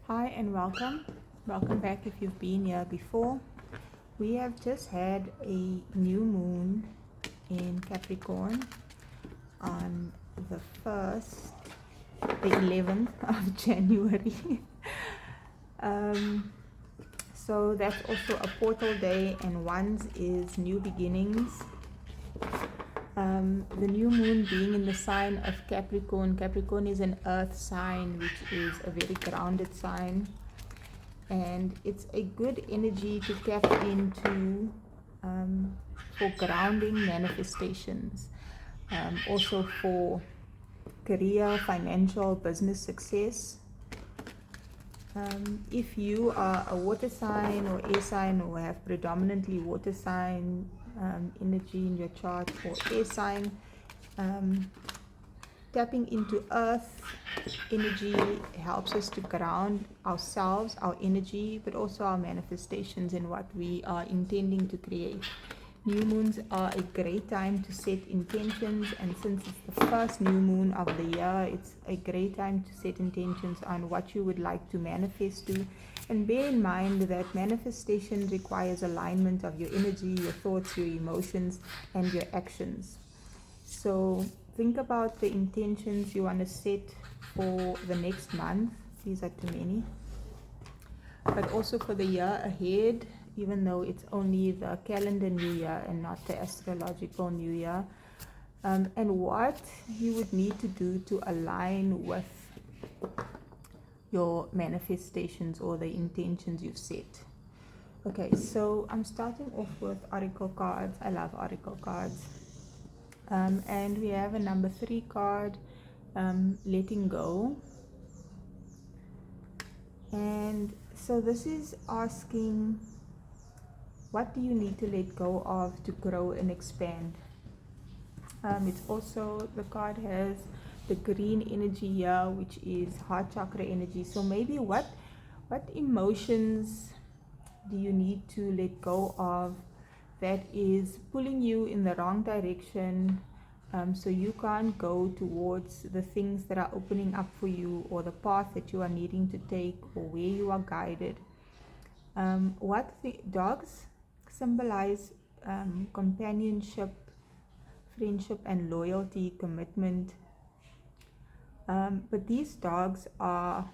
Hi and welcome. Welcome back if you've been here before. We have just had a new moon in Capricorn on the 11th of January. So that's also a portal day, and one's is new beginnings. The new moon being in the sign of Capricorn. Capricorn is an earth sign, which is a very grounded sign. And it's a good energy to tap into for grounding manifestations, also for career, financial, business success. If you are a water sign or air sign, or have predominantly water sign energy in your chart, or air sign, tapping into earth energy helps us to ground ourselves, our energy, but also our manifestations and what we are intending to create. New moons are a great time to set intentions, and since it's the first new moon of the year, it's a great time to set intentions on what you would like to manifest to. And bear in mind that manifestation requires alignment of your energy, your thoughts, your emotions, and your actions. So think about the intentions you want to set for the next month. These are too many. But also for the year ahead, even though it's only the calendar new year and not the astrological new year. And what you would need to do to align with your manifestations or the intentions you've set. Okay, so I'm starting off with oracle cards. I love oracle cards. And we have a number 3 card, letting go. And so this is asking, what do you need to let go of to grow and expand? It's also, the card has the green energy here, which is heart chakra energy. So maybe what emotions do you need to let go of that is pulling you in the wrong direction, so you can't go towards the things that are opening up for you, or the path that you are needing to take, or where you are guided. Dogs symbolize companionship, friendship, and loyalty, commitment. But these dogs are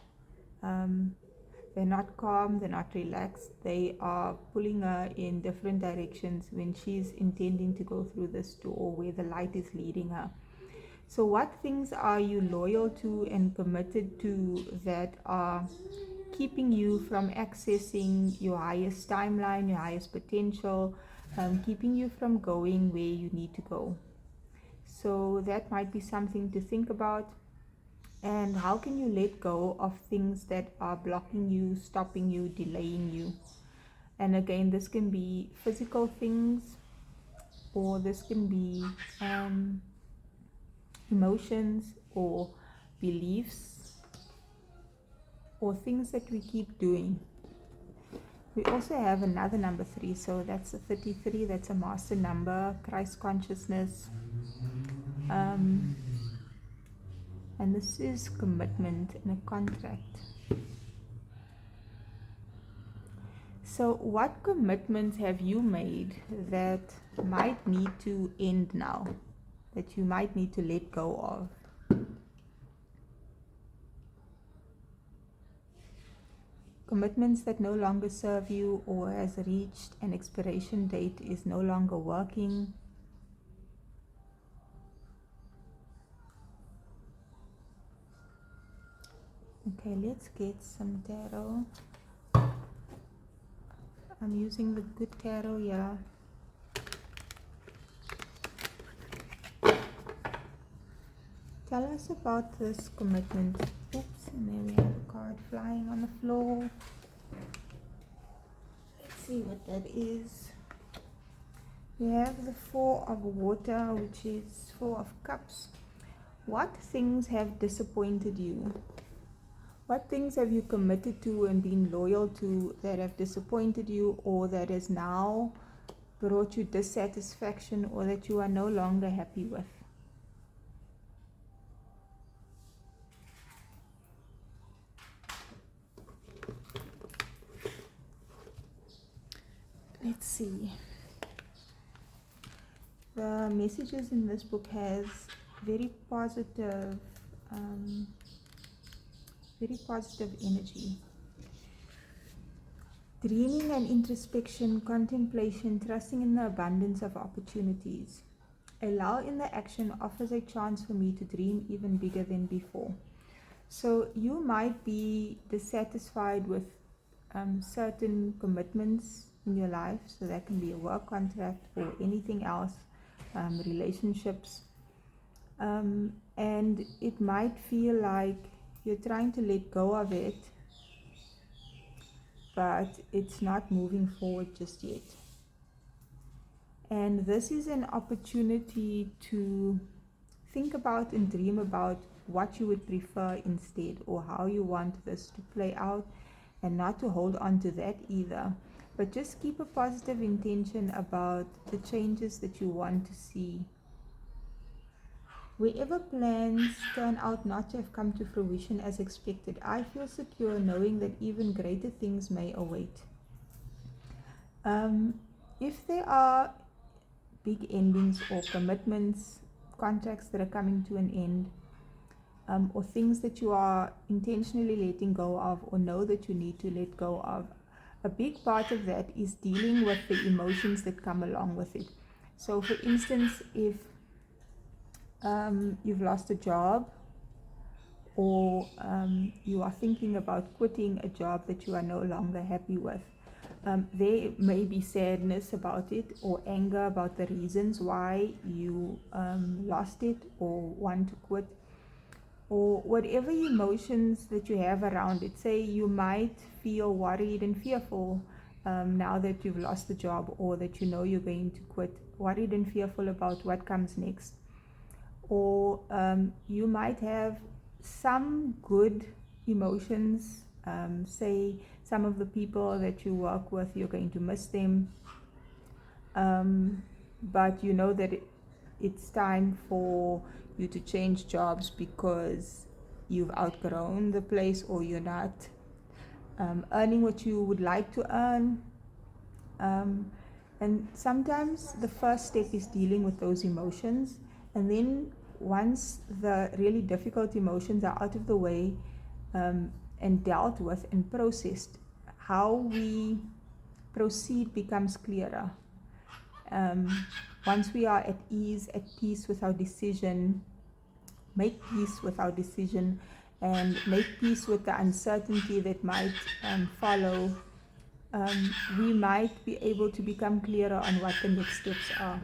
they're not calm, they're not relaxed. They are pulling her in different directions when she's intending to go through this door where the light is leading her. So what things are you loyal to and committed to that are keeping you from accessing your highest timeline, your highest potential, keeping you from going where you need to go? So that might be something to think about. And how can you let go of things that are blocking you, stopping you, delaying you? And again, this can be physical things, or this can be emotions or beliefs, or things that we keep doing. We also have another number 3, so that's a 33. That's a master number, Christ consciousness. And this is commitment and a contract. So what commitments have you made that might need to end now, that you might need to let go of? Commitments that no longer serve you, or has reached an expiration date, is no longer working. Okay, let's get some tarot. I'm using the good tarot here. Tell us about this commitment. Oops, and there we have a card flying on the floor. Let's see what that is. We have the 4 of water, which is 4 of cups. What things have disappointed you? What things have you committed to and been loyal to that have disappointed you, or that has now brought you dissatisfaction, or that you are no longer happy with? let's see. The messages in this book has very positive energy. Dreaming and introspection, contemplation, trusting in the abundance of opportunities. Allow in the action offers a chance for me to dream even bigger than before. So you might be dissatisfied with certain commitments in your life. So that can be a work contract or anything else, relationships. And it might feel like you're trying to let go of it, but it's not moving forward just yet. And this is an opportunity to think about and dream about what you would prefer instead, or how you want this to play out, and not to hold on to that either, but just keep a positive intention about the changes that you want to see. Wherever plans turn out not to have come to fruition as expected, I feel secure knowing that even greater things may await. If there are big endings or commitments, contracts that are coming to an end, or things that you are intentionally letting go of or know that you need to let go of, a big part of that is dealing with the emotions that come along with it. So for instance, if you've lost a job, or you are thinking about quitting a job that you are no longer happy with, there may be sadness about it, or anger about the reasons why you lost it or want to quit, or whatever emotions that you have around it. Say you might feel worried and fearful now that you've lost the job, or that you know you're going to quit, worried and fearful about what comes next. Or you might have some good emotions, say some of the people that you work with, you're going to miss them, but you know that it's time for you to change jobs because you've outgrown the place, or you're not earning what you would like to earn. And sometimes the first step is dealing with those emotions, and then once the really difficult emotions are out of the way and dealt with and processed, how we proceed becomes clearer. Once we are at ease, at peace with our decision, make peace with our decision, and make peace with the uncertainty that might follow, we might be able to become clearer on what the next steps are.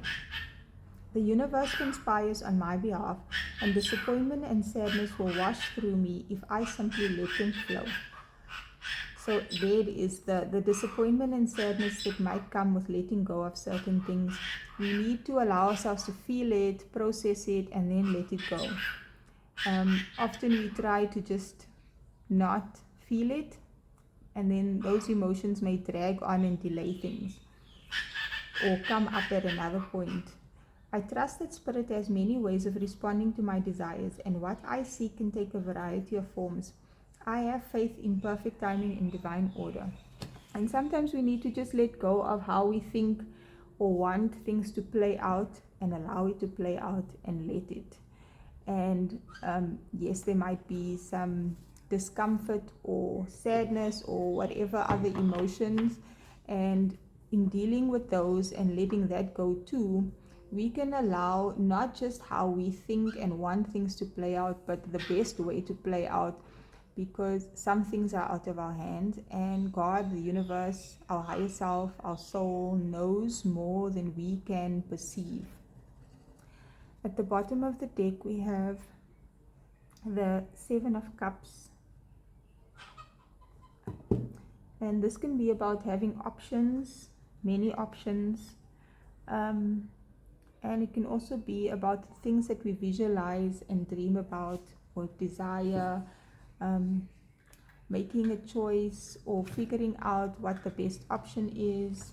The universe conspires on my behalf, and disappointment and sadness will wash through me if I simply let them flow. So there is the disappointment and sadness that might come with letting go of certain things. We need to allow ourselves to feel it, process it, and then let it go. Often we try to just not feel it, and then those emotions may drag on and delay things, or come up at another point. I trust that Spirit has many ways of responding to my desires, and what I seek can take a variety of forms. I have faith in perfect timing and divine order. And sometimes we need to just let go of how we think or want things to play out, and allow it to play out and let it. And yes, there might be some discomfort or sadness or whatever other emotions, and in dealing with those and letting that go too, we can allow not just how we think and want things to play out, but the best way to play out, because some things are out of our hands, and God, the universe, our higher self, our soul knows more than we can perceive. At the bottom of the deck we have the 7 of Cups, and this can be about having options, many options, and it can also be about things that we visualize and dream about or desire, making a choice or figuring out what the best option is.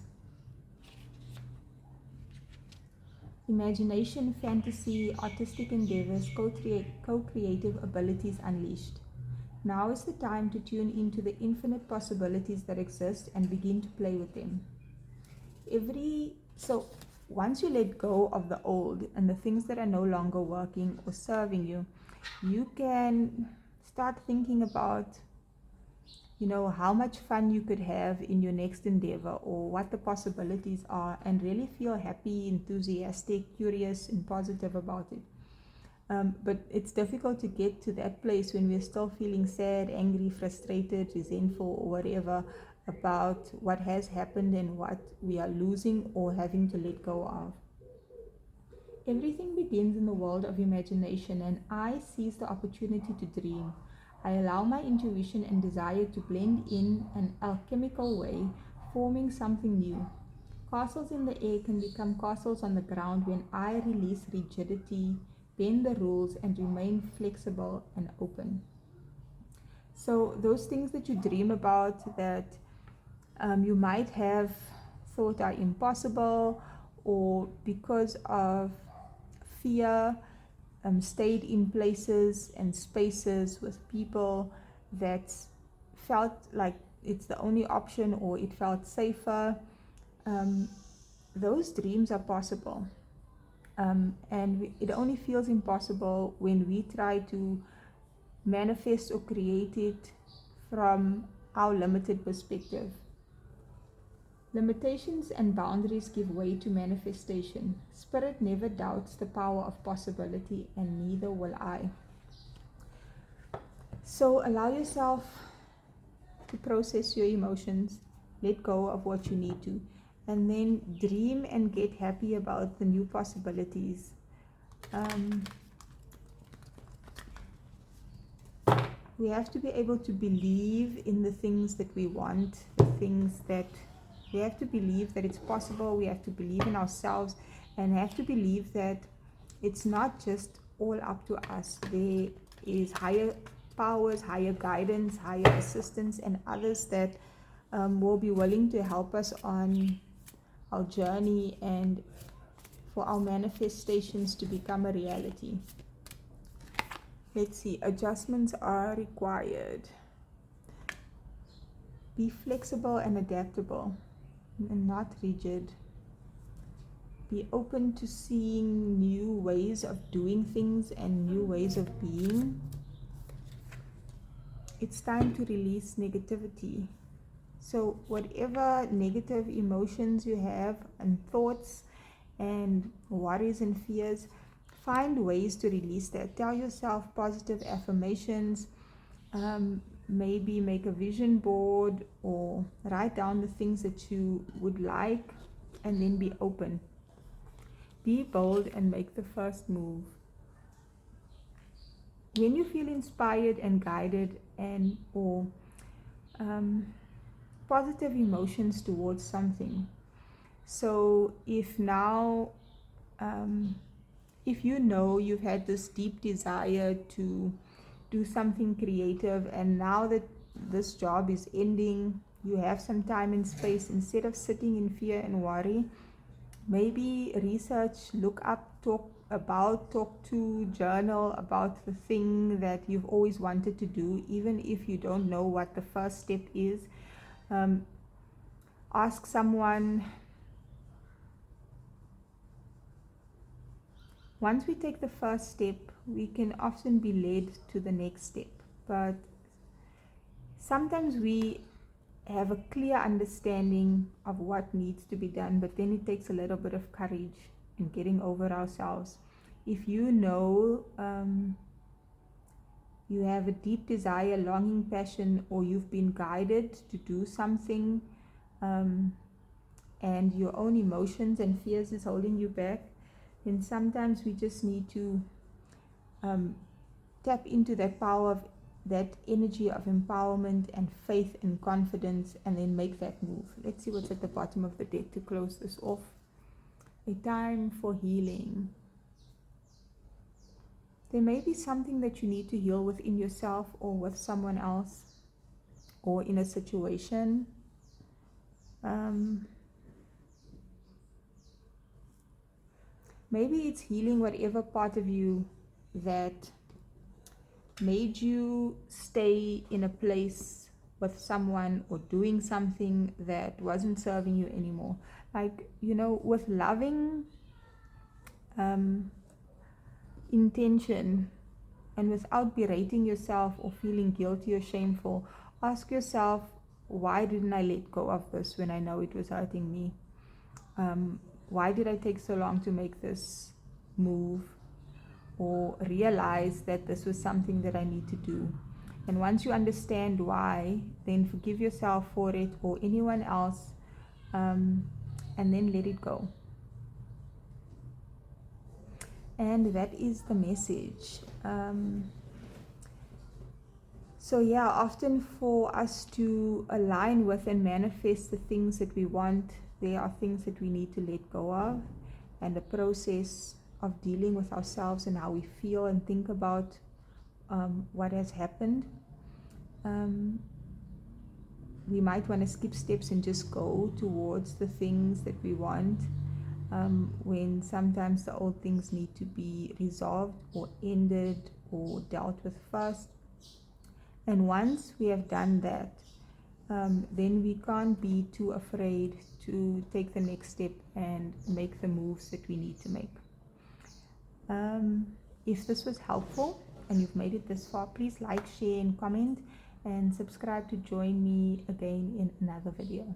Imagination, fantasy, artistic endeavors, co-creative abilities unleashed. Now is the time to tune into the infinite possibilities that exist and begin to play with them. So once you let go of the old and the things that are no longer working or serving you, you can start thinking about, how much fun you could have in your next endeavor, or what the possibilities are, and really feel happy, enthusiastic, curious, and positive about it. But it's difficult to get to that place when we're still feeling sad, angry, frustrated, resentful, or whatever about what has happened and what we are losing or having to let go of. Everything begins in the world of imagination, and I seize the opportunity to dream. I allow my intuition and desire to blend in an alchemical way, forming something new. Castles in the air can become castles on the ground when I release rigidity, bend the rules, and remain flexible and open. So, those things that you dream about that you might have thought are impossible, or because of fear, stayed in places and spaces with people that felt like it's the only option, or it felt safer. Those dreams are possible. It only feels impossible when we try to manifest or create it from our limited perspective. Limitations and boundaries give way to manifestation. Spirit never doubts the power of possibility, and neither will I. So allow yourself to process your emotions, let go of what you need to, and then dream and get happy about the new possibilities. We have to be able to believe in the things that we want, the things that we have to believe that it's possible. We have to believe in ourselves, and have to believe that it's not just all up to us. There is higher powers, higher guidance, higher assistance, and others that will be willing to help us on our journey and for our manifestations to become a reality. Let's see, adjustments are required. Be flexible and adaptable, and not rigid. Be open to seeing new ways of doing things and new ways of being. It's time to release negativity. So whatever negative emotions you have and thoughts and worries and fears, find ways to release that. Tell yourself positive affirmations. Maybe make a vision board, or write down the things that you would like, and then be open. Be bold and make the first move. When you feel inspired and guided or positive emotions towards something. So if now, if you know you've had this deep desire to do something creative, and now that this job is ending, you have some time and space, instead of sitting in fear and worry, maybe research, look up, talk to, journal about the thing that you've always wanted to do, even if you don't know what the first step is. Ask someone. Once we take the first step, we can often be led to the next step. But sometimes we have a clear understanding of what needs to be done, but then it takes a little bit of courage and getting over ourselves. If you know you have a deep desire, longing, passion, or you've been guided to do something, and your own emotions and fears is holding you back, then sometimes we just need to tap into that power of that energy of empowerment and faith and confidence, and then make that move. Let's see what's at the bottom of the deck to close this off. A time for healing. There may be something that you need to heal within yourself, or with someone else, or in a situation. Maybe it's healing whatever part of you that made you stay in a place with someone or doing something that wasn't serving you anymore. Like, with loving intention and without berating yourself or feeling guilty or shameful, ask yourself, why didn't I let go of this when I know it was hurting me? Why did I take so long to make this move or realize that this was something that I need to do? And once you understand why, then forgive yourself for it or anyone else, and then let it go. And that is the message. So yeah, often for us to align with and manifest the things that we want, there are things that we need to let go of, and the process of dealing with ourselves and how we feel and think about what has happened. We might want to skip steps and just go towards the things that we want, when sometimes the old things need to be resolved or ended or dealt with first. And once we have done that, then we can't be too afraid to take the next step and make the moves that we need to make. If this was helpful and you've made it this far, please like, share, and comment, and subscribe to join me again in another video.